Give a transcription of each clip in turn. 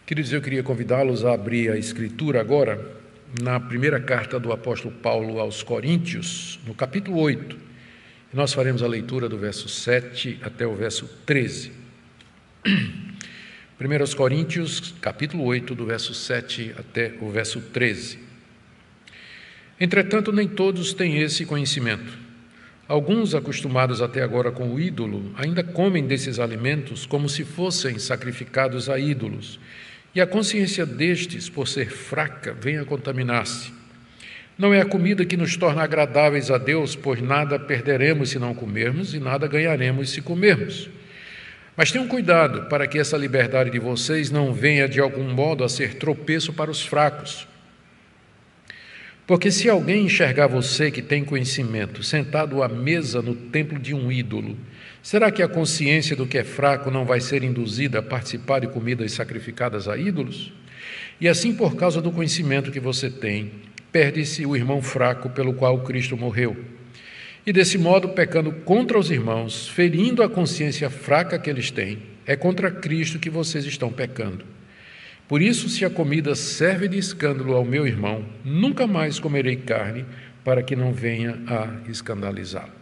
Queridos, eu queria convidá-los a abrir a Escritura agora, na primeira carta do apóstolo Paulo aos Coríntios, no capítulo 8. E nós faremos a leitura do verso 7 até o verso 13. 1 Coríntios, capítulo 8, do verso 7 até o verso 13. Entretanto, nem todos têm esse conhecimento. Alguns, acostumados até agora com o ídolo, ainda comem desses alimentos como se fossem sacrificados a ídolos, e a consciência destes, por ser fraca, vem a contaminar-se. Não é a comida que nos torna agradáveis a Deus, pois nada perderemos se não comermos e nada ganharemos se comermos. Mas tenham cuidado para que essa liberdade de vocês não venha de algum modo a ser tropeço para os fracos. Porque se alguém enxergar você que tem conhecimento sentado à mesa no templo de um ídolo, será que a consciência do que é fraco não vai ser induzida a participar de comidas sacrificadas a ídolos? E assim, por causa do conhecimento que você tem, perde-se o irmão fraco pelo qual Cristo morreu. E desse modo, pecando contra os irmãos, ferindo a consciência fraca que eles têm, é contra Cristo que vocês estão pecando. Por isso, se a comida serve de escândalo ao meu irmão, nunca mais comerei carne, para que não venha a escandalizá-lo.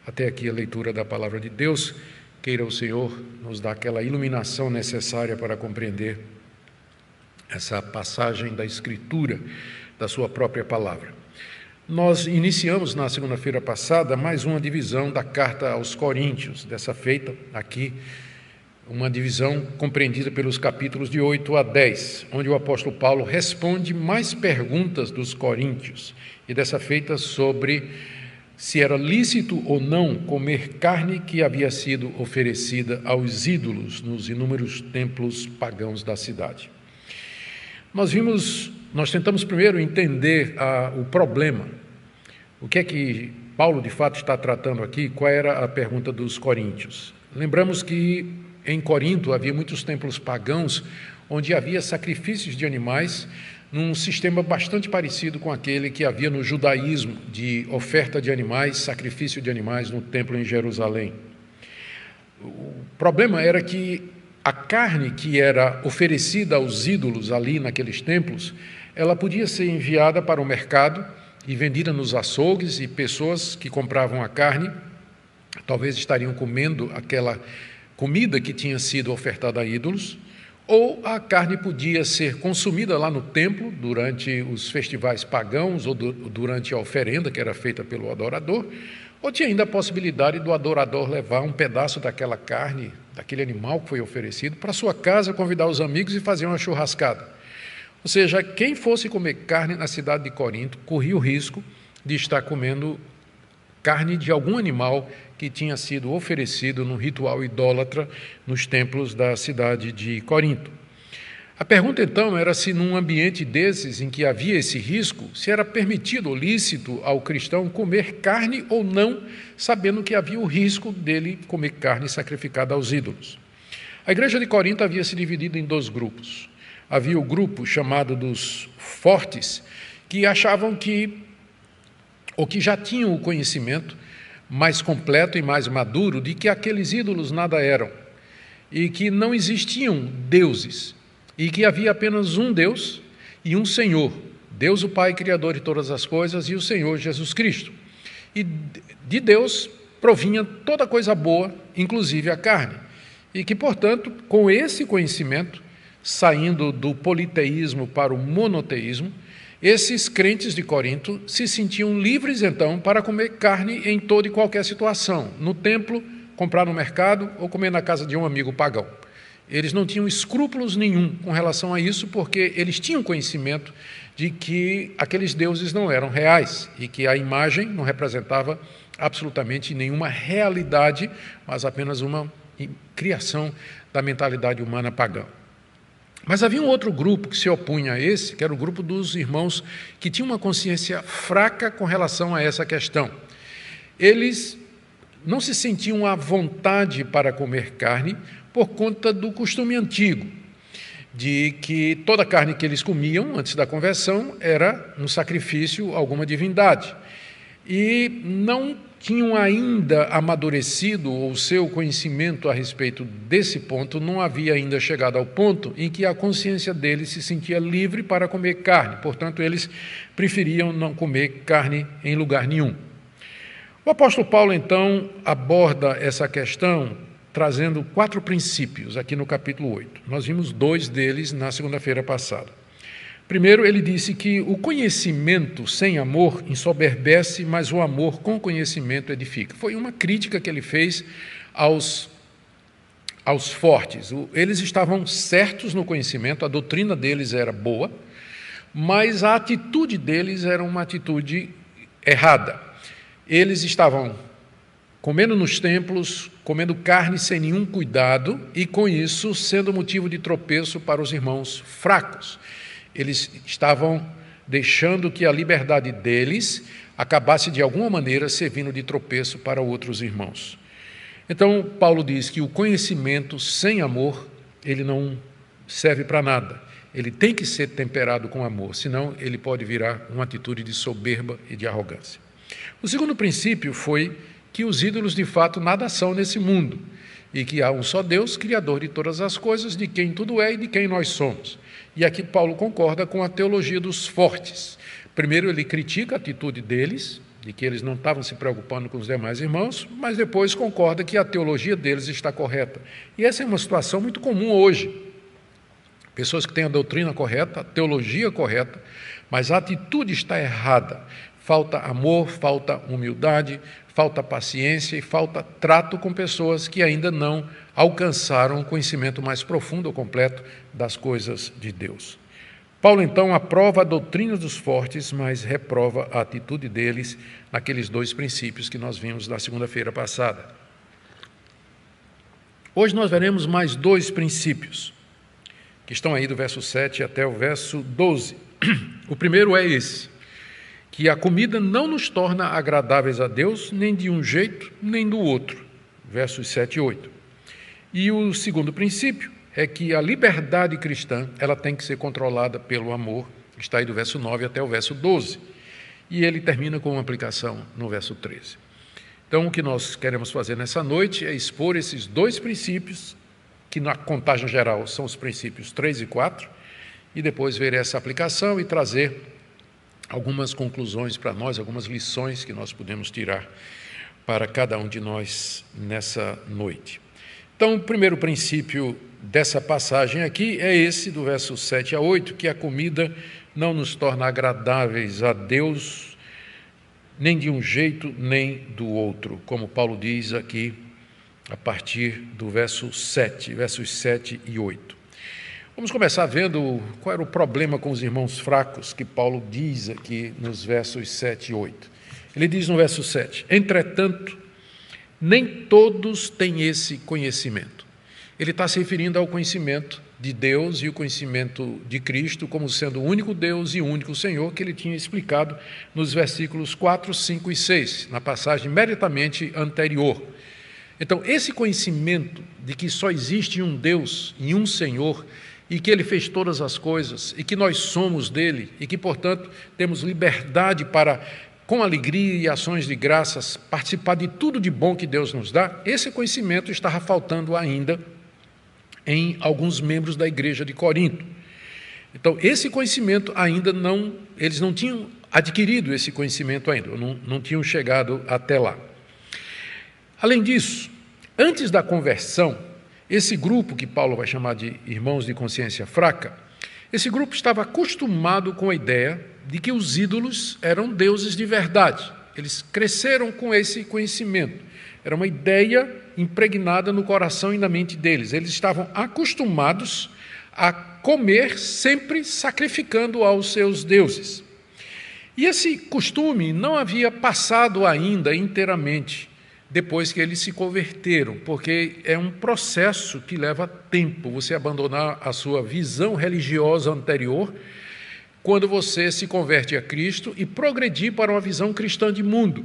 Até aqui a leitura da palavra de Deus. Queira o Senhor nos dar aquela iluminação necessária para compreender essa passagem da Escritura, da sua própria palavra. Nós iniciamos na segunda-feira passada mais uma divisão da carta aos Coríntios, dessa feita aqui, uma divisão compreendida pelos capítulos de 8 a 10, onde o apóstolo Paulo responde mais perguntas dos coríntios, e dessa feita sobre se era lícito ou não comer carne que havia sido oferecida aos ídolos nos inúmeros templos pagãos da cidade. Nós tentamos primeiro entender o problema, o que é que Paulo de fato está tratando aqui, qual era a pergunta dos coríntios. Lembramos que em Corinto havia muitos templos pagãos onde havia sacrifícios de animais num sistema bastante parecido com aquele que havia no judaísmo, de oferta de animais, sacrifício de animais no templo em Jerusalém. O problema era que a carne que era oferecida aos ídolos ali naqueles templos, ela podia ser enviada para o mercado e vendida nos açougues, e pessoas que compravam a carne talvez estariam comendo aquela comida que tinha sido ofertada a ídolos, ou a carne podia ser consumida lá no templo durante os festivais pagãos ou durante a oferenda que era feita pelo adorador, ou tinha ainda a possibilidade do adorador levar um pedaço daquela carne, daquele animal que foi oferecido, para sua casa, convidar os amigos e fazer uma churrascada. Ou seja, quem fosse comer carne na cidade de Corinto corria o risco de estar comendo carne de algum animal que tinha sido oferecido no ritual idólatra nos templos da cidade de Corinto. A pergunta, então, era se num ambiente desses, em que havia esse risco, se era permitido ou lícito ao cristão comer carne ou não, sabendo que havia o risco dele comer carne sacrificada aos ídolos. A igreja de Corinto havia se dividido em dois grupos. Havia o grupo chamado dos fortes, que achavam que, ou que já tinham o conhecimento mais completo e mais maduro de que aqueles ídolos nada eram, e que não existiam deuses, e que havia apenas um Deus e um Senhor, Deus o Pai, Criador de todas as coisas, e o Senhor Jesus Cristo. E de Deus provinha toda coisa boa, inclusive a carne, e que, portanto, com esse conhecimento, saindo do politeísmo para o monoteísmo, esses crentes de Corinto se sentiam livres, então, para comer carne em toda e qualquer situação, no templo, comprar no mercado ou comer na casa de um amigo pagão. Eles não tinham escrúpulos nenhum com relação a isso, porque eles tinham conhecimento de que aqueles deuses não eram reais e que a imagem não representava absolutamente nenhuma realidade, mas apenas uma criação da mentalidade humana pagã. Mas havia um outro grupo que se opunha a esse, que era o grupo dos irmãos que tinham uma consciência fraca com relação a essa questão. Eles não se sentiam à vontade para comer carne por conta do costume antigo, de que toda carne que eles comiam antes da conversão era um sacrifício a alguma divindade. E não tinham ainda amadurecido, ou o seu conhecimento a respeito desse ponto não havia ainda chegado ao ponto em que a consciência deles se sentia livre para comer carne. Portanto, eles preferiam não comer carne em lugar nenhum. O apóstolo Paulo, então, aborda essa questão trazendo 4 princípios aqui no capítulo 8. Nós vimos 2 deles na segunda-feira passada. Primeiro, ele disse que o conhecimento sem amor ensoberbece, mas o amor com conhecimento edifica. Foi uma crítica que ele fez aos fortes. Eles estavam certos no conhecimento, a doutrina deles era boa, mas a atitude deles era uma atitude errada. Eles estavam comendo nos templos, comendo carne sem nenhum cuidado e, com isso, sendo motivo de tropeço para os irmãos fracos. Eles estavam deixando que a liberdade deles acabasse, de alguma maneira, servindo de tropeço para outros irmãos. Então, Paulo diz que o conhecimento sem amor, ele não serve para nada. Ele tem que ser temperado com amor, senão ele pode virar uma atitude de soberba e de arrogância. O segundo princípio foi que os ídolos, de fato, nada são nesse mundo, e que há um só Deus, Criador de todas as coisas, de quem tudo é e de quem nós somos. E aqui Paulo concorda com a teologia dos fortes. Primeiro, ele critica a atitude deles, de que eles não estavam se preocupando com os demais irmãos, mas depois concorda que a teologia deles está correta. E essa é uma situação muito comum hoje. Pessoas que têm a doutrina correta, a teologia correta, mas a atitude está errada. Falta amor, falta humildade, falta paciência e falta trato com pessoas que ainda não alcançaram um conhecimento mais profundo ou completo das coisas de Deus. Paulo, então, aprova a doutrina dos fortes, mas reprova a atitude deles naqueles 2 princípios que nós vimos na segunda-feira passada. Hoje nós veremos mais 2 princípios, que estão aí do verso 7 até o verso 12. O primeiro é esse: que a comida não nos torna agradáveis a Deus, nem de um jeito, nem do outro. Versos 7 e 8. E o segundo princípio é que a liberdade cristã, ela tem que ser controlada pelo amor, está aí do verso 9 até o verso 12. E ele termina com uma aplicação no verso 13. Então, o que nós queremos fazer nessa noite é expor esses 2 princípios, que na contagem geral são os princípios 3 e 4, e depois ver essa aplicação e trazer algumas conclusões para nós, algumas lições que nós podemos tirar para cada um de nós nessa noite. Então, o primeiro princípio dessa passagem aqui é esse, do verso 7 a 8, que a comida não nos torna agradáveis a Deus, nem de um jeito, nem do outro, como Paulo diz aqui a partir do verso 7, versos 7 e 8. Vamos começar vendo qual era o problema com os irmãos fracos que Paulo diz aqui nos versos 7 e 8. Ele diz no verso 7, entretanto, nem todos têm esse conhecimento. Ele está se referindo ao conhecimento de Deus e o conhecimento de Cristo como sendo o único Deus e o único Senhor, que ele tinha explicado nos versículos 4, 5 e 6, na passagem imediatamente anterior. Então, esse conhecimento de que só existe um Deus e um Senhor, e que Ele fez todas as coisas, e que nós somos dEle, e que, portanto, temos liberdade para, com alegria e ações de graças, participar de tudo de bom que Deus nos dá, esse conhecimento estava faltando ainda em alguns membros da igreja de Corinto. Então, esse conhecimento ainda não, eles não tinham adquirido esse conhecimento ainda, não tinham chegado até lá. Além disso, antes da conversão, esse grupo, que Paulo vai chamar de irmãos de consciência fraca, esse grupo estava acostumado com a ideia de que os ídolos eram deuses de verdade. Eles cresceram com esse conhecimento. Era uma ideia impregnada no coração e na mente deles. Eles estavam acostumados a comer sempre sacrificando aos seus deuses. E esse costume não havia passado ainda inteiramente depois que eles se converteram, porque é um processo que leva tempo, você abandonar a sua visão religiosa anterior, quando você se converte a Cristo e progredir para uma visão cristã de mundo.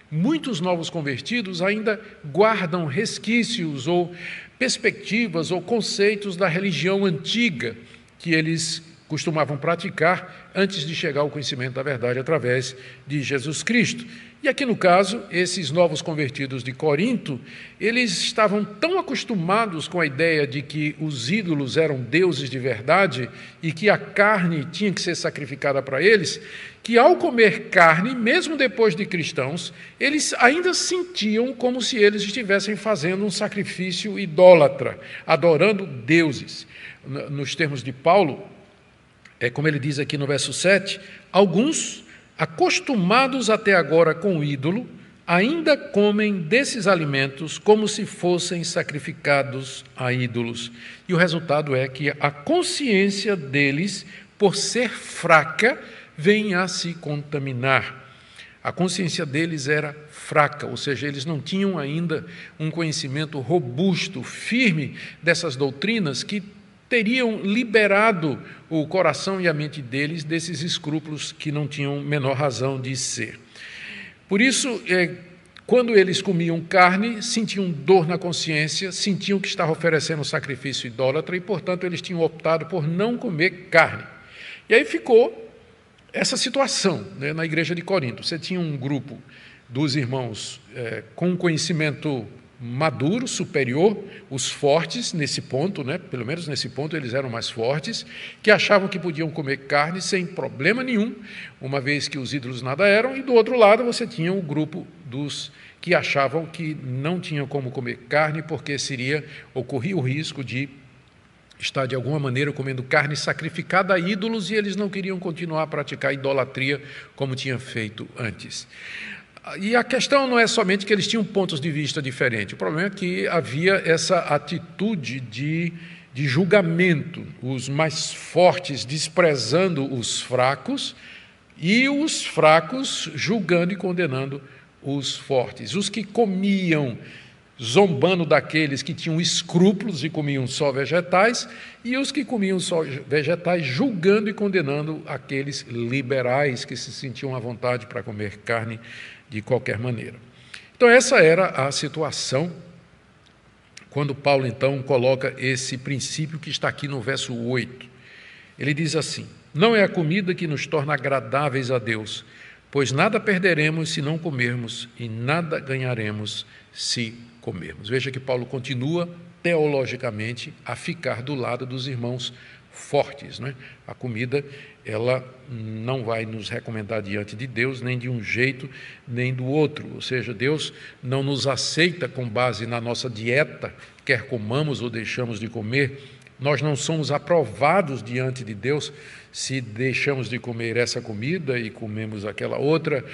Muitos novos convertidos ainda guardam resquícios ou perspectivas ou conceitos da religião antiga que eles costumavam praticar antes de chegar ao conhecimento da verdade através de Jesus Cristo. E aqui no caso, esses novos convertidos de Corinto, eles estavam tão acostumados com a ideia de que os ídolos eram deuses de verdade e que a carne tinha que ser sacrificada para eles, que ao comer carne, mesmo depois de cristãos, eles ainda sentiam como se eles estivessem fazendo um sacrifício idólatra, adorando deuses. Nos termos de Paulo, como ele diz aqui no verso 7, alguns, acostumados até agora com o ídolo, ainda comem desses alimentos como se fossem sacrificados a ídolos. E o resultado é que a consciência deles, por ser fraca, vem a se contaminar. A consciência deles era fraca, ou seja, eles não tinham ainda um conhecimento robusto, firme dessas doutrinas que teriam liberado o coração e a mente deles desses escrúpulos que não tinham menor razão de ser. Por isso, quando eles comiam carne, sentiam dor na consciência, sentiam que estavam oferecendo sacrifício idólatra e, portanto, eles tinham optado por não comer carne. E aí ficou essa situação, né, na igreja de Corinto. Você tinha um grupo dos irmãos com conhecimento maduro, superior, os fortes nesse ponto, né, pelo menos nesse ponto eles eram mais fortes, que achavam que podiam comer carne sem problema nenhum, uma vez que os ídolos nada eram, e do outro lado você tinha o grupo dos que achavam que não tinham como comer carne porque ocorria o risco de estar de alguma maneira comendo carne sacrificada a ídolos e eles não queriam continuar a praticar a idolatria como tinham feito antes. E a questão não é somente que eles tinham pontos de vista diferentes, o problema é que havia essa atitude de julgamento, os mais fortes desprezando os fracos e os fracos julgando e condenando os fortes. Os que comiam zombando daqueles que tinham escrúpulos e comiam só vegetais, e os que comiam só vegetais julgando e condenando aqueles liberais que se sentiam à vontade para comer carne de qualquer maneira. Então essa era a situação quando Paulo então coloca esse princípio que está aqui no verso 8. Ele diz assim: não é a comida que nos torna agradáveis a Deus, pois nada perderemos se não comermos e nada ganharemos se comermos. Veja que Paulo continua teologicamente a ficar do lado dos irmãos fortes, não é? A comida, ela não vai nos recomendar diante de Deus, nem de um jeito, nem do outro. Ou seja, Deus não nos aceita com base na nossa dieta, quer comamos ou deixamos de comer. Nós não somos aprovados diante de Deus se deixamos de comer essa comida e comemos aquela outra.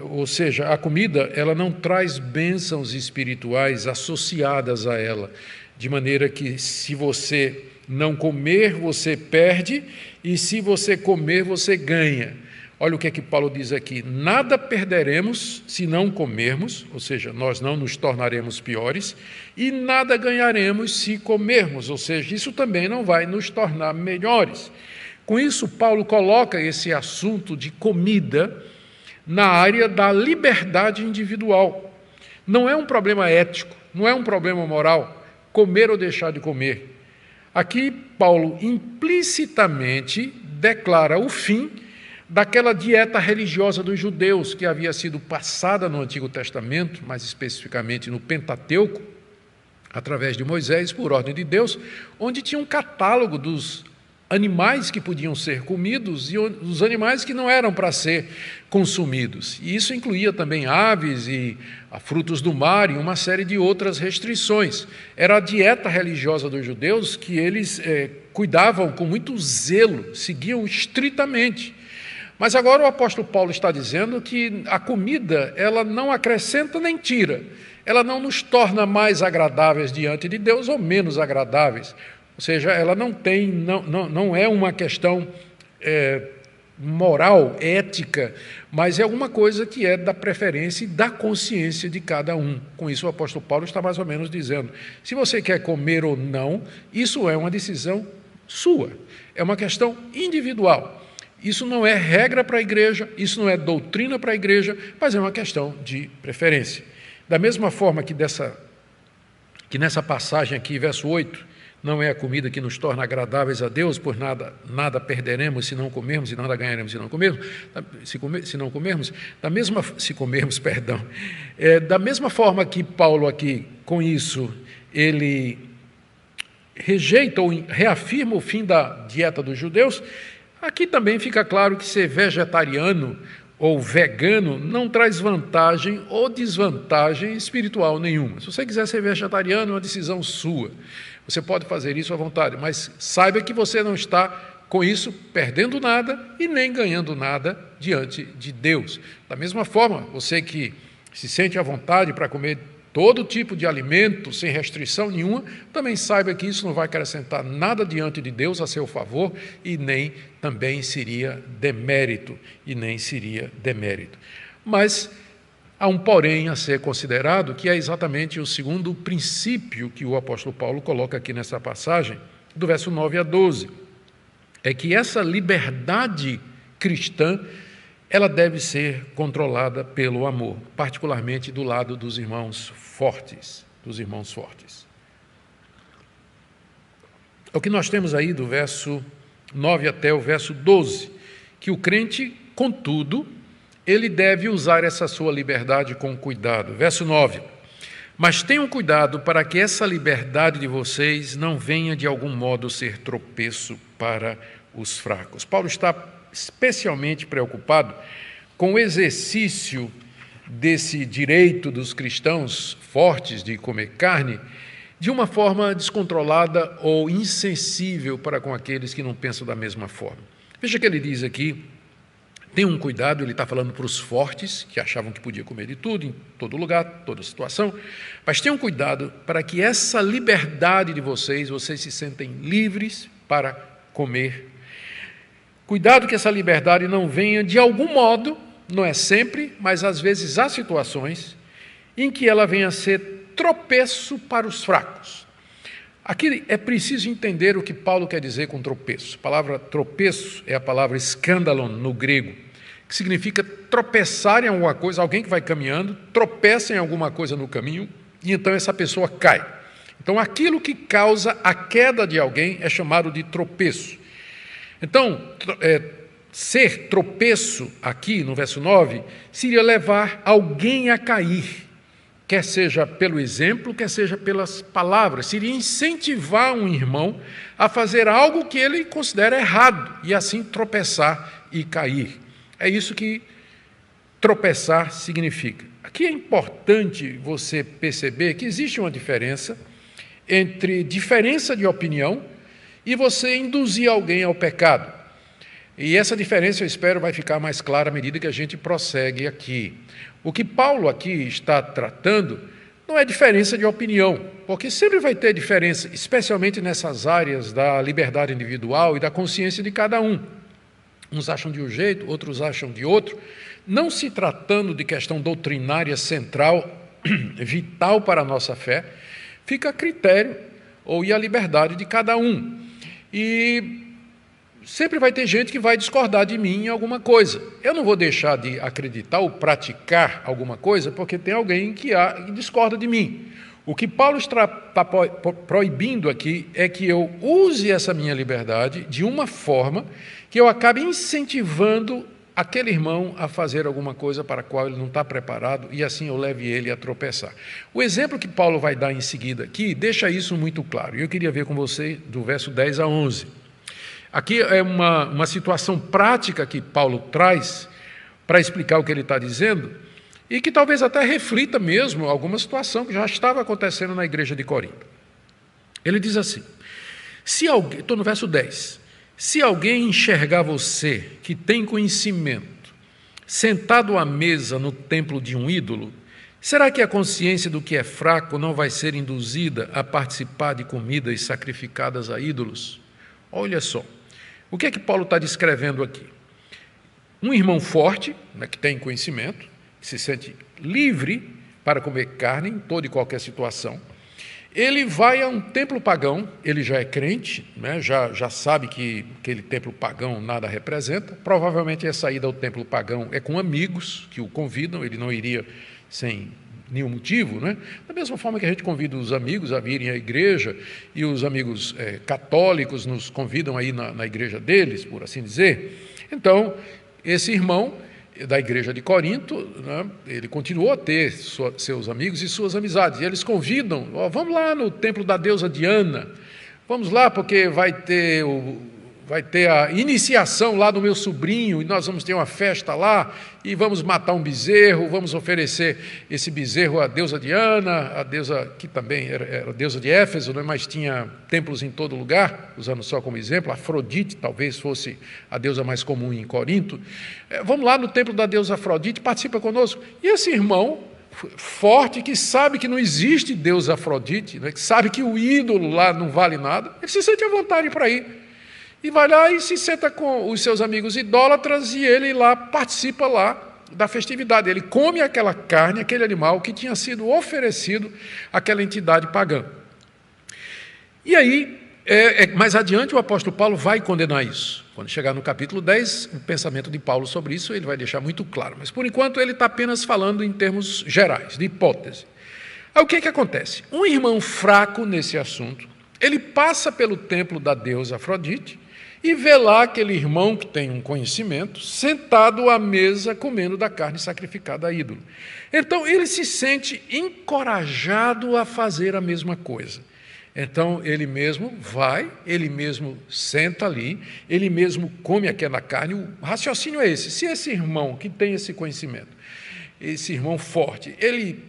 Ou seja, a comida, ela não traz bênçãos espirituais associadas a ela, de maneira que se você não comer, você perde, e se você comer, você ganha. Olha o que é que Paulo diz aqui: nada perderemos se não comermos, ou seja, nós não nos tornaremos piores, e nada ganharemos se comermos, ou seja, isso também não vai nos tornar melhores. Com isso, Paulo coloca esse assunto de comida na área da liberdade individual. Não é um problema ético, não é um problema moral, comer ou deixar de comer. Aqui, Paulo implicitamente declara o fim daquela dieta religiosa dos judeus que havia sido passada no Antigo Testamento, mais especificamente no Pentateuco, através de Moisés, por ordem de Deus, onde tinha um catálogo dos animais que podiam ser comidos e os animais que não eram para ser consumidos. E isso incluía também aves e frutos do mar e uma série de outras restrições. Era a dieta religiosa dos judeus que eles cuidavam com muito zelo, seguiam estritamente. Mas agora o apóstolo Paulo está dizendo que a comida, ela não acrescenta nem tira. Ela não nos torna mais agradáveis diante de Deus ou menos agradáveis. Ou seja, ela não é uma questão moral, ética, mas é alguma coisa que é da preferência e da consciência de cada um. Com isso, o apóstolo Paulo está mais ou menos dizendo: se você quer comer ou não, isso é uma decisão sua, é uma questão individual. Isso não é regra para a igreja, isso não é doutrina para a igreja, mas é uma questão de preferência. Da mesma forma que nessa passagem aqui, verso 8, não é a comida que nos torna agradáveis a Deus, por nada perderemos se não comermos e nada ganharemos se não comermos, da mesma forma que Paulo aqui, com isso, ele rejeita ou reafirma o fim da dieta dos judeus, aqui também fica claro que ser vegetariano ou vegano não traz vantagem ou desvantagem espiritual nenhuma. Se você quiser ser vegetariano, é uma decisão sua. Você pode fazer isso à vontade, mas saiba que você não está, com isso, perdendo nada e nem ganhando nada diante de Deus. Da mesma forma, você que se sente à vontade para comer todo tipo de alimento, sem restrição nenhuma, também saiba que isso não vai acrescentar nada diante de Deus a seu favor e nem também seria demérito, Mas há um porém a ser considerado, que é exatamente o segundo princípio que o apóstolo Paulo coloca aqui nessa passagem, do verso 9 a 12. É que essa liberdade cristã, ela deve ser controlada pelo amor, particularmente do lado dos irmãos fortes, É o que nós temos aí do verso 9 até o verso 12, que o crente, contudo, ele deve usar essa sua liberdade com cuidado. Verso 9: mas tenham cuidado para que essa liberdade de vocês não venha de algum modo ser tropeço para os fracos. Paulo está especialmente preocupado com o exercício desse direito dos cristãos fortes de comer carne de uma forma descontrolada ou insensível para com aqueles que não pensam da mesma forma. Veja que ele diz aqui, tenham cuidado, ele está falando para os fortes, que achavam que podia comer de tudo, em todo lugar, toda situação, mas tenham cuidado para que essa liberdade de vocês se sentem livres para comer. Cuidado que essa liberdade não venha de algum modo, não é sempre, mas às vezes há situações em que ela venha a ser tropeço para os fracos. Aqui é preciso entender o que Paulo quer dizer com tropeço. A palavra tropeço é a palavra skandalon no grego, que significa tropeçar em alguma coisa, alguém que vai caminhando, tropeça em alguma coisa no caminho, e então essa pessoa cai. Então, aquilo que causa a queda de alguém é chamado de tropeço. Então, ser tropeço aqui no verso 9 seria levar alguém a cair, quer seja pelo exemplo, quer seja pelas palavras, seria incentivar um irmão a fazer algo que ele considera errado e assim tropeçar e cair. É isso que tropeçar significa. Aqui é importante você perceber que existe uma diferença entre diferença de opinião e você induzir alguém ao pecado. E essa diferença, eu espero, vai ficar mais clara à medida que a gente prossegue aqui. O que Paulo aqui está tratando não é diferença de opinião, porque sempre vai ter diferença, especialmente nessas áreas da liberdade individual e da consciência de cada um. Uns acham de um jeito, outros acham de outro. Não se tratando de questão doutrinária central, vital para a nossa fé, fica a critério e a liberdade de cada um. E sempre vai ter gente que vai discordar de mim em alguma coisa. Eu não vou deixar de acreditar ou praticar alguma coisa porque tem alguém que discorda de mim. O que Paulo está proibindo aqui é que eu use essa minha liberdade de uma forma que eu acabe incentivando aquele irmão a fazer alguma coisa para a qual ele não está preparado e assim eu leve ele a tropeçar. O exemplo que Paulo vai dar em seguida aqui deixa isso muito claro. Eu queria ver com você do verso 10 a 11. Aqui é uma situação prática que Paulo traz para explicar o que ele está dizendo e que talvez até reflita mesmo alguma situação que já estava acontecendo na igreja de Corinto. Ele diz assim, estou no verso 10, se alguém enxergar você que tem conhecimento, sentado à mesa no templo de um ídolo, será que a consciência do que é fraco não vai ser induzida a participar de comidas sacrificadas a ídolos? Olha só, o que é que Paulo está descrevendo aqui? Um irmão forte, que tem conhecimento, que se sente livre para comer carne em toda e qualquer situação, ele vai a um templo pagão, ele já é crente, já sabe que aquele templo pagão nada representa, provavelmente a saída ao templo pagão é com amigos que o convidam, ele não iria sem nenhum motivo, né? Da mesma forma que a gente convida os amigos a virem à igreja e os amigos católicos nos convidam aí na igreja deles, por assim dizer. Então, esse irmão da igreja de Corinto, né, ele continuou a ter seus amigos e suas amizades. E eles convidam, vamos lá no templo da deusa Diana, vamos lá porque vai ter a iniciação lá do meu sobrinho, e nós vamos ter uma festa lá, e vamos matar um bezerro, vamos oferecer esse bezerro à deusa Diana, a deusa que também era a deusa de Éfeso, né, mas tinha templos em todo lugar, usando só como exemplo, Afrodite talvez fosse a deusa mais comum em Corinto. Vamos lá no templo da deusa Afrodite, participa conosco. E esse irmão forte, que sabe que não existe deusa Afrodite, né, que sabe que o ídolo lá não vale nada, ele se sente à vontade para ir. E vai lá e se senta com os seus amigos idólatras e ele lá participa lá da festividade. Ele come aquela carne, aquele animal que tinha sido oferecido àquela entidade pagã. E aí, mais adiante, o apóstolo Paulo vai condenar isso. Quando chegar no capítulo 10, o pensamento de Paulo sobre isso ele vai deixar muito claro. Mas, por enquanto, ele está apenas falando em termos gerais, de hipótese. Aí, o que acontece? Um irmão fraco nesse assunto, ele passa pelo templo da deusa Afrodite, e vê lá aquele irmão que tem um conhecimento, sentado à mesa, comendo da carne sacrificada a ídolo. Então, ele se sente encorajado a fazer a mesma coisa. Então, ele mesmo vai, ele mesmo senta ali, ele mesmo come aquela carne. O raciocínio é esse. Se esse irmão que tem esse conhecimento, esse irmão forte, ele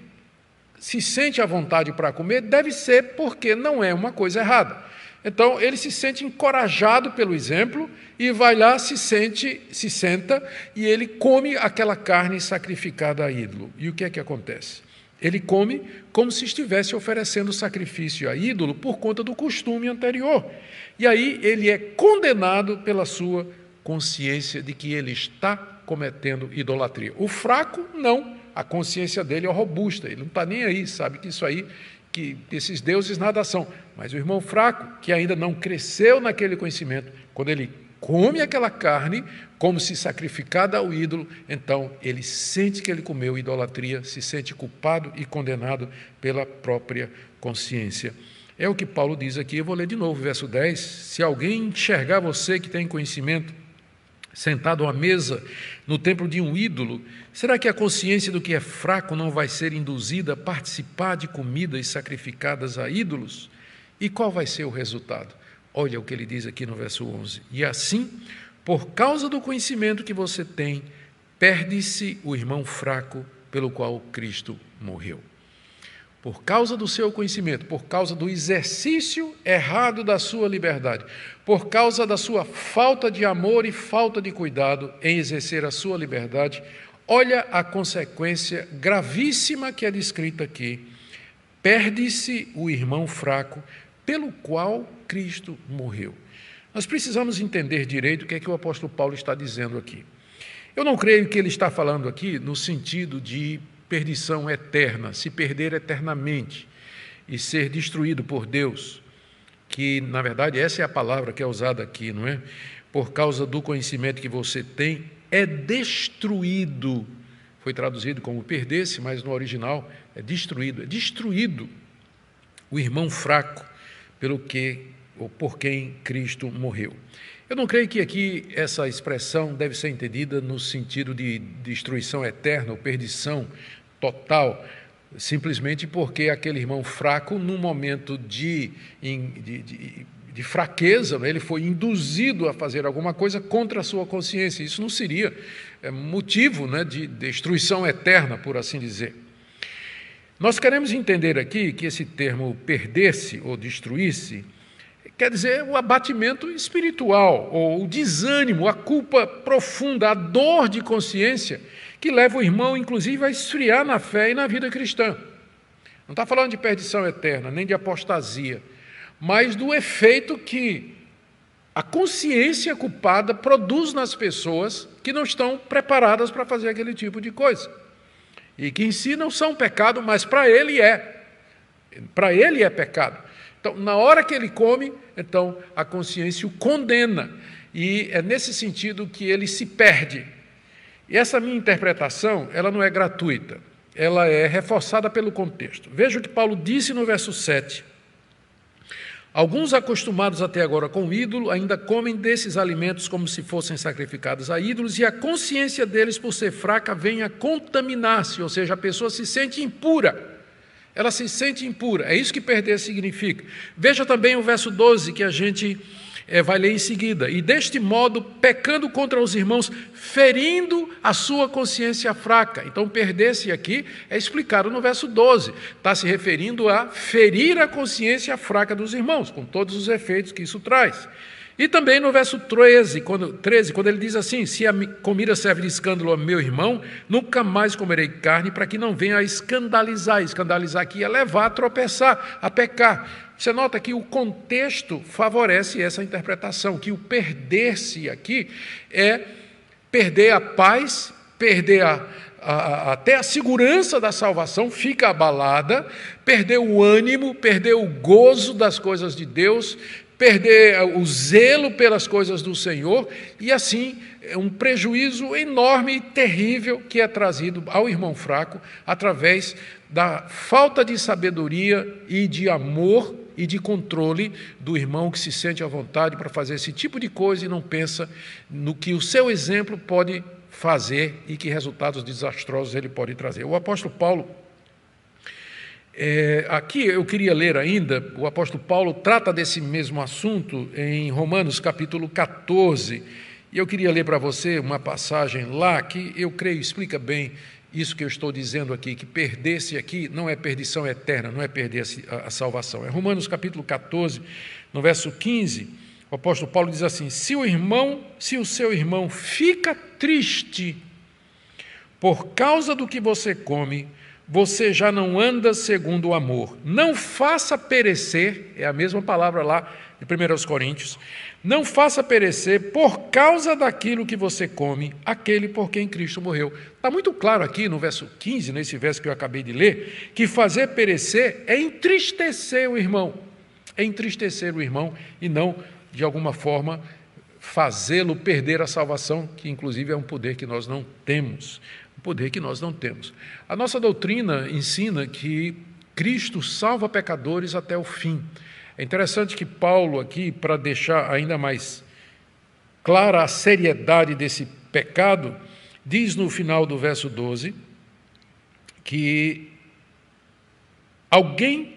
se sente à vontade para comer, deve ser porque não é uma coisa errada. Então, ele se sente encorajado pelo exemplo e vai lá, se senta e ele come aquela carne sacrificada a ídolo. E o que é que acontece? Ele come como se estivesse oferecendo sacrifício a ídolo por conta do costume anterior. E aí ele é condenado pela sua consciência de que ele está cometendo idolatria. O fraco, não. A consciência dele é robusta, ele não está nem aí, sabe que isso aí, que esses deuses nada são. Mas o irmão fraco, que ainda não cresceu naquele conhecimento, quando ele come aquela carne, como se sacrificada ao ídolo, então ele sente que ele comeu idolatria, se sente culpado e condenado pela própria consciência. É o que Paulo diz aqui, eu vou ler de novo, verso 10. Se alguém enxergar você que tem conhecimento, sentado à mesa no templo de um ídolo, será que a consciência do que é fraco não vai ser induzida a participar de comidas sacrificadas a ídolos? E qual vai ser o resultado? Olha o que ele diz aqui no verso 11. E assim, por causa do conhecimento que você tem, perde-se o irmão fraco pelo qual Cristo morreu. Por causa do seu conhecimento, por causa do exercício errado da sua liberdade, por causa da sua falta de amor e falta de cuidado em exercer a sua liberdade, olha a consequência gravíssima que é descrita aqui. Perde-se o irmão fraco pelo qual Cristo morreu. Nós precisamos entender direito o que é que o apóstolo Paulo está dizendo aqui. Eu não creio que ele está falando aqui no sentido de perdição eterna, se perder eternamente e ser destruído por Deus, que, na verdade, essa é a palavra que é usada aqui, não é? Por causa do conhecimento que você tem, é destruído. Foi traduzido como perder-se, mas no original é destruído. É destruído o irmão fraco pelo que ou por quem Cristo morreu. Eu não creio que aqui essa expressão deve ser entendida no sentido de destruição eterna ou perdição total, simplesmente porque aquele irmão fraco, num momento de fraqueza, ele foi induzido a fazer alguma coisa contra a sua consciência. Isso não seria motivo de destruição eterna, por assim dizer. Nós queremos entender aqui que esse termo perder-se ou destruir-se quer dizer o abatimento espiritual, ou o desânimo, a culpa profunda, a dor de consciência que leva o irmão, inclusive, a esfriar na fé e na vida cristã. Não está falando de perdição eterna, nem de apostasia, mas do efeito que a consciência culpada produz nas pessoas que não estão preparadas para fazer aquele tipo de coisa. E que em si não são pecado, mas para ele é. Para ele é pecado. Então, na hora que ele come, então a consciência o condena. E é nesse sentido que ele se perde. E essa minha interpretação, ela não é gratuita. ela é reforçada pelo contexto. Veja o que Paulo disse no verso 7. Alguns acostumados até agora com o ídolo ainda comem desses alimentos como se fossem sacrificados a ídolos, e a consciência deles, por ser fraca, vem a contaminar-se, ou seja, a pessoa se sente impura. Ela se sente impura. É isso que perder significa. Veja também o verso 12, que a gente vai ler em seguida. E deste modo, pecando contra os irmãos, ferindo a sua consciência fraca. Então, perder-se aqui é explicado no verso 12. Está se referindo a ferir a consciência fraca dos irmãos, com todos os efeitos que isso traz. E também no verso 13, quando ele diz assim: se a comida serve de escândalo a meu irmão, nunca mais comerei carne, para que não venha a escandalizar. Escandalizar aqui é levar a tropeçar, a pecar. Você nota que o contexto favorece essa interpretação, que o perder-se aqui é perder a paz, perder até a segurança da salvação, fica abalada, perder o ânimo, perder o gozo das coisas de Deus, perder o zelo pelas coisas do Senhor, e assim um prejuízo enorme e terrível que é trazido ao irmão fraco através da falta de sabedoria e de amor e de controle do irmão que se sente à vontade para fazer esse tipo de coisa e não pensa no que o seu exemplo pode fazer e que resultados desastrosos ele pode trazer. O apóstolo Paulo, aqui eu queria ler ainda, o apóstolo Paulo trata desse mesmo assunto em Romanos capítulo 14, e eu queria ler para você uma passagem lá que eu creio explica bem isso que eu estou dizendo aqui, que perder-se aqui não é perdição eterna, não é perder a salvação. É Romanos capítulo 14, no verso 15, o apóstolo Paulo diz assim: se o seu irmão fica triste por causa do que você come, você já não anda segundo o amor. Não faça perecer, é a mesma palavra lá de 1 Coríntios, não faça perecer por causa daquilo que você come, aquele por quem Cristo morreu. Está muito claro aqui no verso 15, nesse verso que eu acabei de ler, que fazer perecer é entristecer o irmão. É entristecer o irmão e não, de alguma forma, fazê-lo perder a salvação, que inclusive é um poder que nós não temos. Um poder que nós não temos. A nossa doutrina ensina que Cristo salva pecadores até o fim. É interessante que Paulo aqui, para deixar ainda mais clara a seriedade desse pecado, diz no final do verso 12 que alguém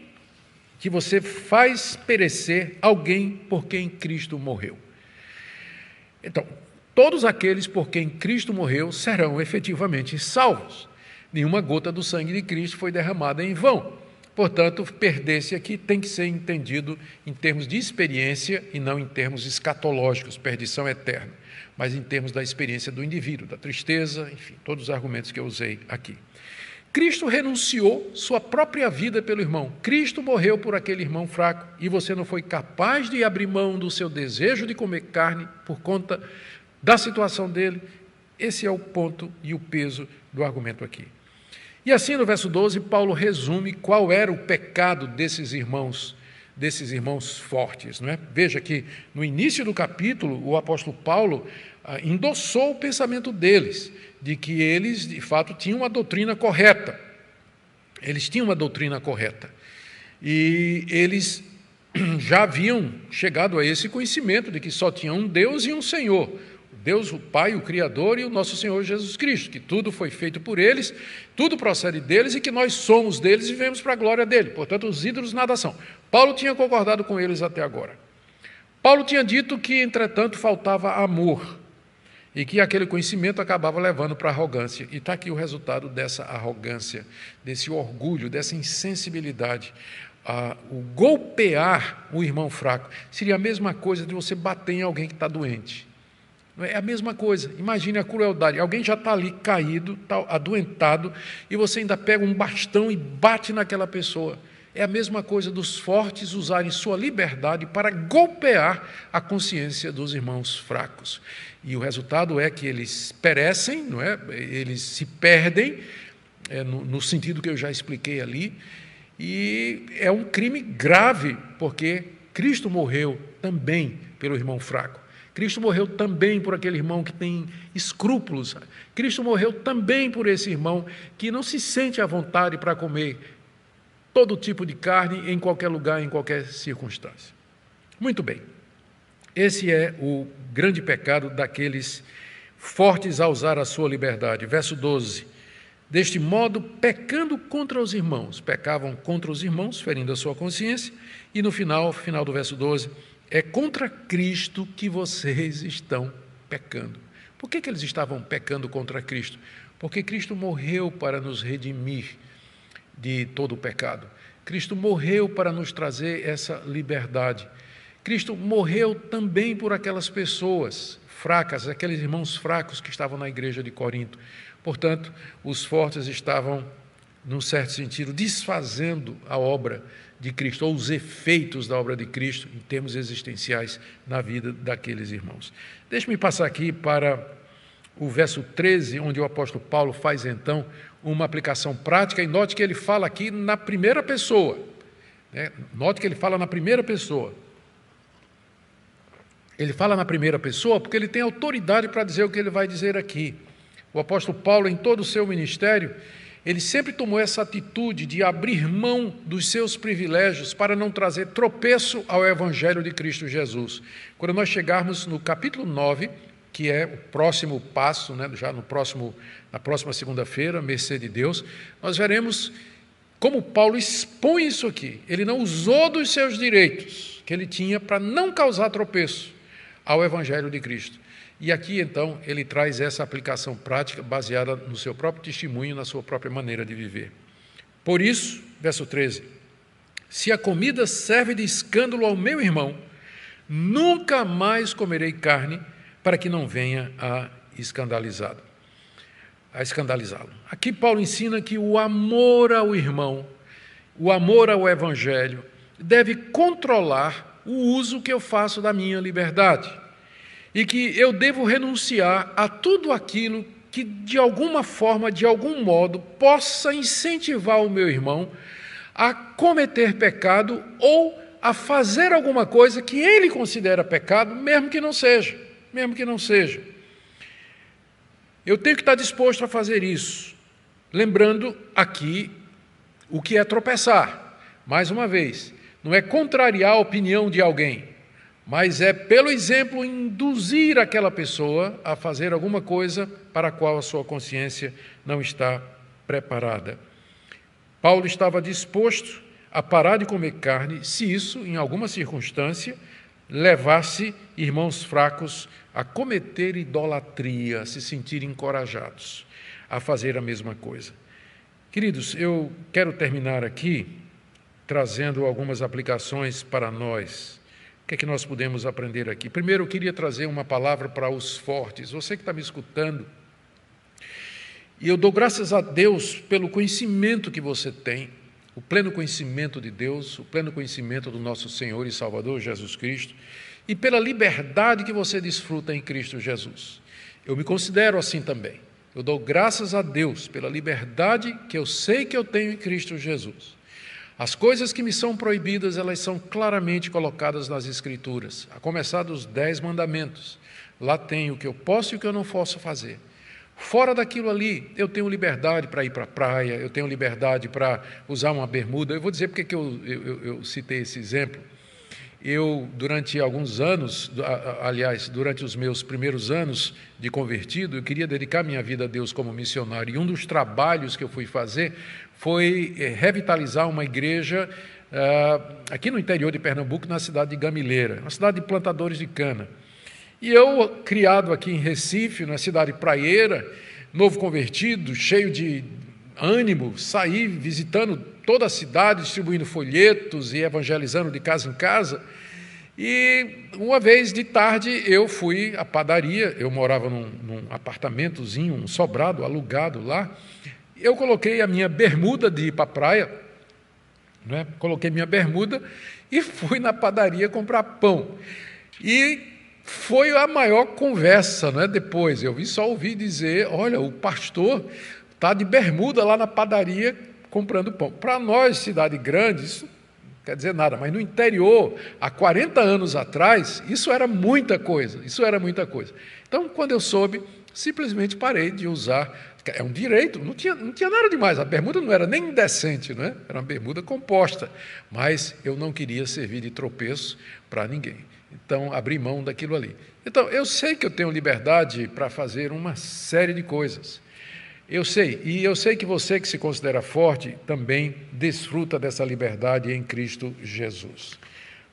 que você faz perecer, alguém por quem Cristo morreu. Então, todos aqueles por quem Cristo morreu serão efetivamente salvos. Nenhuma gota do sangue de Cristo foi derramada em vão. Portanto, perder-se aqui tem que ser entendido em termos de experiência e não em termos escatológicos, perdição eterna, mas em termos da experiência do indivíduo, da tristeza, enfim, todos os argumentos que eu usei aqui. Cristo renunciou sua própria vida pelo irmão. Cristo morreu por aquele irmão fraco e você não foi capaz de abrir mão do seu desejo de comer carne por conta da situação dele. Esse é o ponto e o peso do argumento aqui. E assim, no verso 12, Paulo resume qual era o pecado desses irmãos fortes. Não é? Veja que no início do capítulo, o apóstolo Paulo endossou o pensamento deles, de que eles, de fato, tinham uma doutrina correta. Eles tinham uma doutrina correta. E eles já haviam chegado a esse conhecimento de que só tinha um Deus e um Senhor. Deus, o Pai, o Criador e o nosso Senhor Jesus Cristo, que tudo foi feito por eles, tudo procede deles e que nós somos deles e vivemos para a glória dele. Portanto, os ídolos nada são. Paulo tinha concordado com eles até agora. Paulo tinha dito que, entretanto, faltava amor e que aquele conhecimento acabava levando para a arrogância. E está aqui o resultado dessa arrogância, desse orgulho, dessa insensibilidade. O golpear o irmão fraco seria a mesma coisa de você bater em alguém que está doente. É a mesma coisa, imagine a crueldade, alguém já está ali caído, está adoentado, e você ainda pega um bastão e bate naquela pessoa. É a mesma coisa dos fortes usarem sua liberdade para golpear a consciência dos irmãos fracos. E o resultado é que eles perecem, não é? Eles se perdem, no sentido que eu já expliquei ali, e é um crime grave, porque Cristo morreu também pelo irmão fraco. Cristo morreu também por aquele irmão que tem escrúpulos. Cristo morreu também por esse irmão que não se sente à vontade para comer todo tipo de carne em qualquer lugar, em qualquer circunstância. Muito bem. Esse é o grande pecado daqueles fortes a usar a sua liberdade. Verso 12. Deste modo, pecando contra os irmãos, pecavam contra os irmãos, ferindo a sua consciência, e no final do verso 12, é contra Cristo que vocês estão pecando. Por que eles estavam pecando contra Cristo? Porque Cristo morreu para nos redimir de todo o pecado. Cristo morreu para nos trazer essa liberdade. Cristo morreu também por aquelas pessoas fracas, aqueles irmãos fracos que estavam na igreja de Corinto. Portanto, os fortes estavam, num certo sentido, desfazendo a obra de Cristo, ou os efeitos da obra de Cristo, em termos existenciais, na vida daqueles irmãos. Deixe-me passar aqui para o verso 13, onde o apóstolo Paulo faz, então, uma aplicação prática, e note que ele fala aqui na primeira pessoa. Note que ele fala na primeira pessoa. Ele fala na primeira pessoa porque ele tem autoridade para dizer o que ele vai dizer aqui. O apóstolo Paulo, em todo o seu ministério, ele sempre tomou essa atitude de abrir mão dos seus privilégios para não trazer tropeço ao Evangelho de Cristo Jesus. Quando nós chegarmos no capítulo 9, que é o próximo passo, já na próxima segunda-feira, mercê de Deus, nós veremos como Paulo expõe isso aqui. Ele não usou dos seus direitos que ele tinha para não causar tropeço ao Evangelho de Cristo. E aqui, então, ele traz essa aplicação prática baseada no seu próprio testemunho, na sua própria maneira de viver. Por isso, verso 13, se a comida serve de escândalo ao meu irmão, nunca mais comerei carne para que não venha a escandalizá-lo. Aqui Paulo ensina que o amor ao irmão, o amor ao Evangelho, deve controlar o uso que eu faço da minha liberdade. E que eu devo renunciar a tudo aquilo que, de alguma forma, de algum modo, possa incentivar o meu irmão a cometer pecado ou a fazer alguma coisa que ele considera pecado, mesmo que não seja. Eu tenho que estar disposto a fazer isso. Lembrando aqui o que é tropeçar. Mais uma vez, não é contrariar a opinião de alguém, mas é, pelo exemplo, induzir aquela pessoa a fazer alguma coisa para a qual a sua consciência não está preparada. Paulo estava disposto a parar de comer carne se isso, em alguma circunstância, levasse irmãos fracos a cometer idolatria, a se sentir encorajados a fazer a mesma coisa. Queridos, eu quero terminar aqui trazendo algumas aplicações para nós. O que é que nós podemos aprender aqui? Primeiro, eu queria trazer uma palavra para os fortes. Você que está me escutando, e eu dou graças a Deus pelo conhecimento que você tem, o pleno conhecimento de Deus, o pleno conhecimento do nosso Senhor e Salvador Jesus Cristo, e pela liberdade que você desfruta em Cristo Jesus. Eu me considero assim também. Eu dou graças a Deus pela liberdade que eu sei que eu tenho em Cristo Jesus. As coisas que me são proibidas, elas são claramente colocadas nas Escrituras, a começar dos 10 mandamentos. Lá tem o que eu posso e o que eu não posso fazer. Fora daquilo ali, eu tenho liberdade para ir para a praia, eu tenho liberdade para usar uma bermuda. Eu vou dizer porque que eu citei esse exemplo. Eu, durante alguns anos, aliás, durante os meus primeiros anos de convertido, eu queria dedicar minha vida a Deus como missionário. E um dos trabalhos que eu fui fazer foi revitalizar uma igreja aqui no interior de Pernambuco, na cidade de Gamileira, uma cidade de plantadores de cana. E eu, criado aqui em Recife, na cidade praieira, novo convertido, cheio de ânimo, saí visitando toda a cidade, distribuindo folhetos e evangelizando de casa em casa. E uma vez de tarde eu fui à padaria, eu morava num apartamentozinho, um sobrado alugado lá. Eu coloquei a minha bermuda de ir para a praia, coloquei minha bermuda e fui na padaria comprar pão. E foi a maior conversa, depois. Eu só ouvi dizer, olha, o pastor está de bermuda lá na padaria comprando pão. Para nós, cidade grande, isso quer dizer nada, mas no interior, há 40 anos atrás, isso era muita coisa, Então, quando eu soube, simplesmente parei de usar. É um direito, não tinha nada demais, a bermuda não era nem indecente, não é? Era uma bermuda composta, mas eu não queria servir de tropeço para ninguém. Então, abri mão daquilo ali. Então, eu sei que eu tenho liberdade para fazer uma série de coisas. Eu sei, e eu sei que você que se considera forte também desfruta dessa liberdade em Cristo Jesus.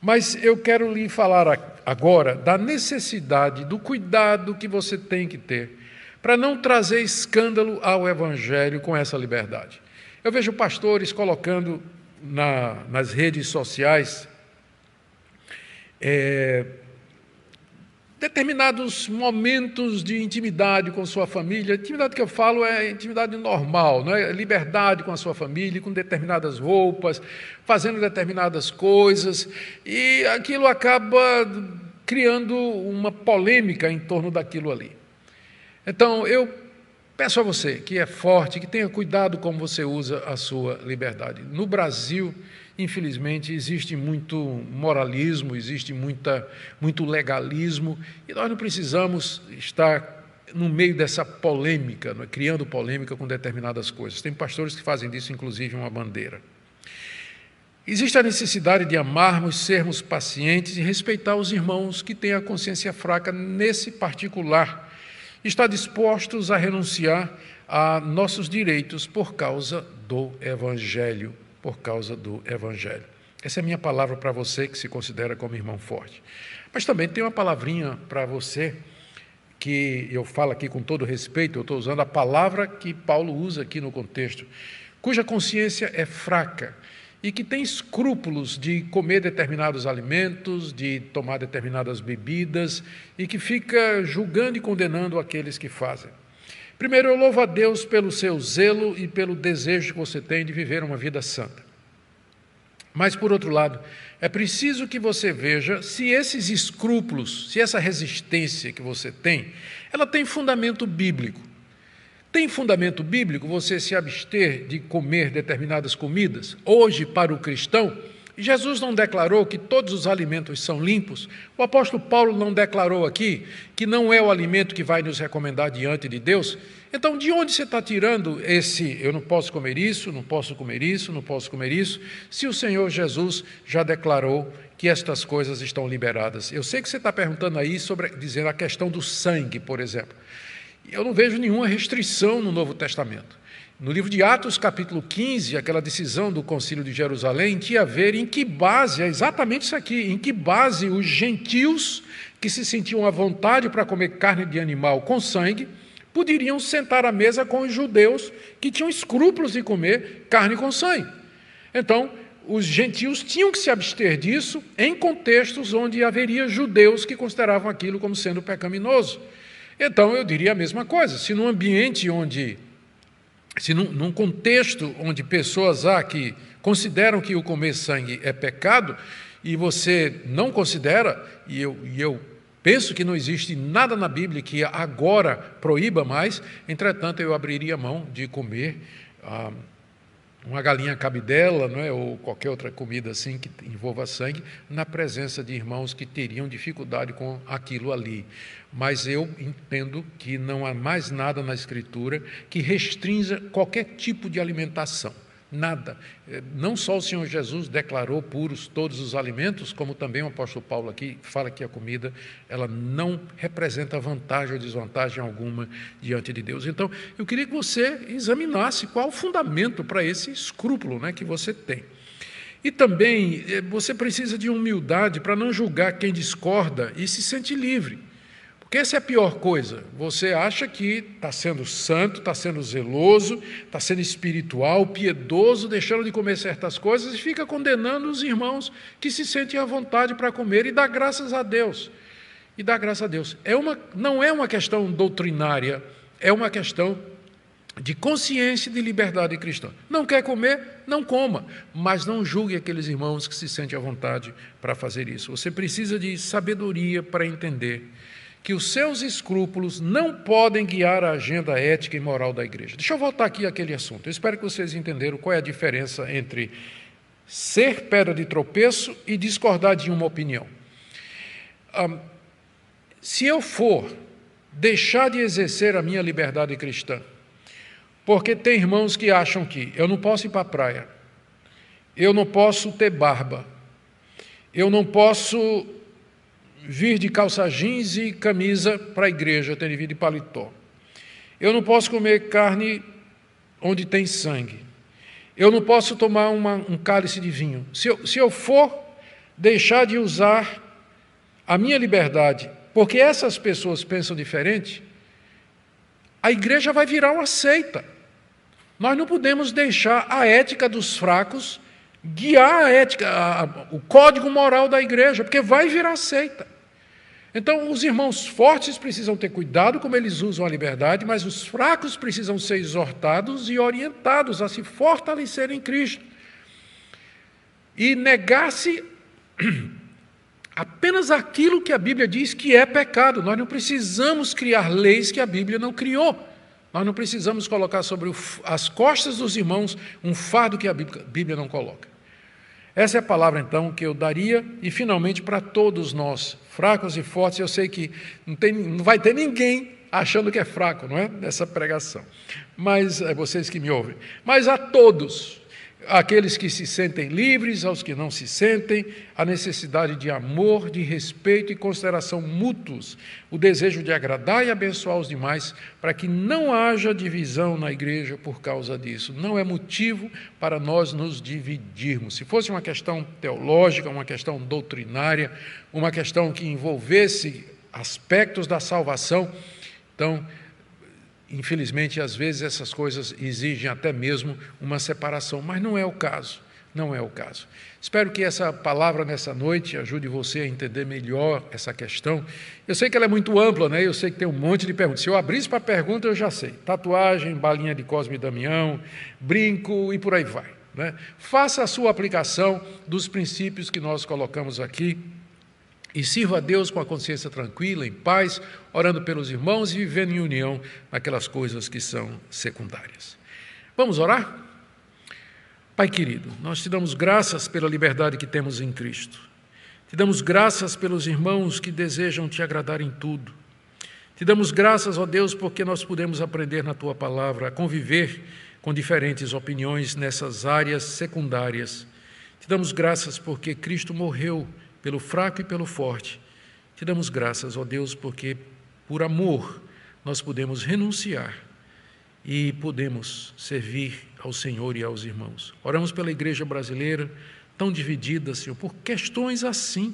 Mas eu quero lhe falar agora da necessidade, do cuidado que você tem que ter para não trazer escândalo ao Evangelho com essa liberdade. Eu vejo pastores colocando nas redes sociais determinados momentos de intimidade com sua família. Intimidade que eu falo é intimidade normal, não é? Liberdade com a sua família, com determinadas roupas, fazendo determinadas coisas, e aquilo acaba criando uma polêmica em torno daquilo ali. Então, eu peço a você que é forte, que tenha cuidado como você usa a sua liberdade. No Brasil, infelizmente, existe muito moralismo, existe muito legalismo, e nós não precisamos estar no meio dessa polêmica, não é? Criando polêmica com determinadas coisas. Tem pastores que fazem disso, inclusive, uma bandeira. Existe a necessidade de amarmos, sermos pacientes e respeitar os irmãos que têm a consciência fraca nesse particular. Está dispostos a renunciar a nossos direitos por causa do Evangelho, Essa é a minha palavra para você que se considera como irmão forte. Mas também tem uma palavrinha para você, que eu falo aqui com todo respeito, eu estou usando a palavra que Paulo usa aqui no contexto, cuja consciência é fraca e que tem escrúpulos de comer determinados alimentos, de tomar determinadas bebidas, e que fica julgando e condenando aqueles que fazem. Primeiro, eu louvo a Deus pelo seu zelo e pelo desejo que você tem de viver uma vida santa. Mas, por outro lado, é preciso que você veja se esses escrúpulos, se essa resistência que você tem, ela tem fundamento bíblico. Tem fundamento bíblico você se abster de comer determinadas comidas? Hoje, para o cristão, Jesus não declarou que todos os alimentos são limpos? O apóstolo Paulo não declarou aqui que não é o alimento que vai nos recomendar diante de Deus? Então, de onde você está tirando esse, eu não posso comer isso, não posso comer isso, não posso comer isso, se o Senhor Jesus já declarou que estas coisas estão liberadas? Eu sei que você está perguntando aí sobre, dizendo a questão do sangue, por exemplo. Eu não vejo nenhuma restrição no Novo Testamento. No livro de Atos, capítulo 15, aquela decisão do Concílio de Jerusalém tinha a ver em que base, é exatamente isso aqui, em que base os gentios que se sentiam à vontade para comer carne de animal com sangue, poderiam sentar à mesa com os judeus que tinham escrúpulos de comer carne com sangue. Então, os gentios tinham que se abster disso em contextos onde haveria judeus que consideravam aquilo como sendo pecaminoso. Então, eu diria a mesma coisa. Se num ambiente num contexto onde pessoas há que consideram que o comer sangue é pecado, e você não considera, e eu penso que não existe nada na Bíblia que agora proíba mais, entretanto, eu abriria mão de comer uma galinha cabidela, não é? Ou qualquer outra comida assim que envolva sangue, na presença de irmãos que teriam dificuldade com aquilo ali. Mas eu entendo que não há mais nada na Escritura que restrinja qualquer tipo de alimentação. Nada. Não só o Senhor Jesus declarou puros todos os alimentos, como também o apóstolo Paulo aqui fala que a comida ela não representa vantagem ou desvantagem alguma diante de Deus. Então, eu queria que você examinasse qual o fundamento para esse escrúpulo, né, que você tem. E também você precisa de humildade para não julgar quem discorda e se sente livre. Porque essa é a pior coisa. Você acha que está sendo santo, está sendo zeloso, está sendo espiritual, piedoso, deixando de comer certas coisas e fica condenando os irmãos que se sentem à vontade para comer e dá graças a Deus. E dá graças a Deus. Não é uma questão doutrinária, é uma questão de consciência e de liberdade cristã. Não quer comer? Não coma, mas não julgue aqueles irmãos que se sentem à vontade para fazer isso. Você precisa de sabedoria para entender que os seus escrúpulos não podem guiar a agenda ética e moral da igreja. Deixa eu voltar aqui àquele assunto. Eu espero que vocês entenderam qual é a diferença entre ser pedra de tropeço e discordar de uma opinião. Se eu for deixar de exercer a minha liberdade cristã, porque tem irmãos que acham que eu não posso ir para a praia, eu não posso ter barba, eu não posso vir de calça jeans e camisa para a igreja, eu tenho de vir de paletó, eu não posso comer carne onde tem sangue, eu não posso tomar um cálice de vinho. Se eu for deixar de usar a minha liberdade, porque essas pessoas pensam diferente, a igreja vai virar uma seita. Nós não podemos deixar a ética dos fracos guiar a ética, o código moral da igreja, porque vai virar seita. Então, os irmãos fortes precisam ter cuidado como eles usam a liberdade, mas os fracos precisam ser exortados e orientados a se fortalecer em Cristo. E negar-se apenas aquilo que a Bíblia diz que é pecado. Nós não precisamos criar leis que a Bíblia não criou. Nós não precisamos colocar sobre as costas dos irmãos um fardo que a Bíblia não coloca. Essa é a palavra, então, que eu daria, e finalmente para todos nós, fracos e fortes. Eu sei que não vai ter ninguém achando que é fraco, não é? Nessa pregação. Mas é vocês que me ouvem. Mas a todos, aqueles que se sentem livres, aos que não se sentem, a necessidade de amor, de respeito e consideração mútuos, o desejo de agradar e abençoar os demais, para que não haja divisão na igreja por causa disso. Não é motivo para nós nos dividirmos. Se fosse uma questão teológica, uma questão doutrinária, uma questão que envolvesse aspectos da salvação, então, infelizmente, às vezes essas coisas exigem até mesmo uma separação, mas não é o caso, não é o caso. Espero que essa palavra nessa noite ajude você a entender melhor essa questão. Eu sei que ela é muito ampla, né? Eu sei que tem um monte de perguntas. Se eu abrisse para pergunta, eu já sei. Tatuagem, balinha de Cosme e Damião, brinco e por aí vai, né? Faça a sua aplicação dos princípios que nós colocamos aqui, e sirva a Deus com a consciência tranquila, em paz, orando pelos irmãos e vivendo em união naquelas coisas que são secundárias. Vamos orar? Pai querido, nós te damos graças pela liberdade que temos em Cristo. Te damos graças pelos irmãos que desejam te agradar em tudo. Te damos graças, ó Deus, porque nós podemos aprender na Tua palavra a conviver com diferentes opiniões nessas áreas secundárias. Te damos graças porque Cristo morreu pelo fraco e pelo forte. Te damos graças, ó Deus, porque por amor nós podemos renunciar e podemos servir ao Senhor e aos irmãos. Oramos pela igreja brasileira, tão dividida, Senhor, por questões assim.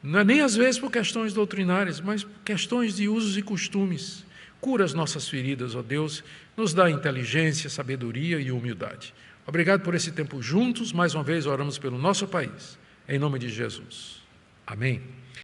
Não é nem às vezes por questões doutrinárias, mas por questões de usos e costumes. Cura as nossas feridas, ó Deus, nos dá inteligência, sabedoria e humildade. Obrigado por esse tempo juntos. Mais uma vez oramos pelo nosso país. Em nome de Jesus. Amém.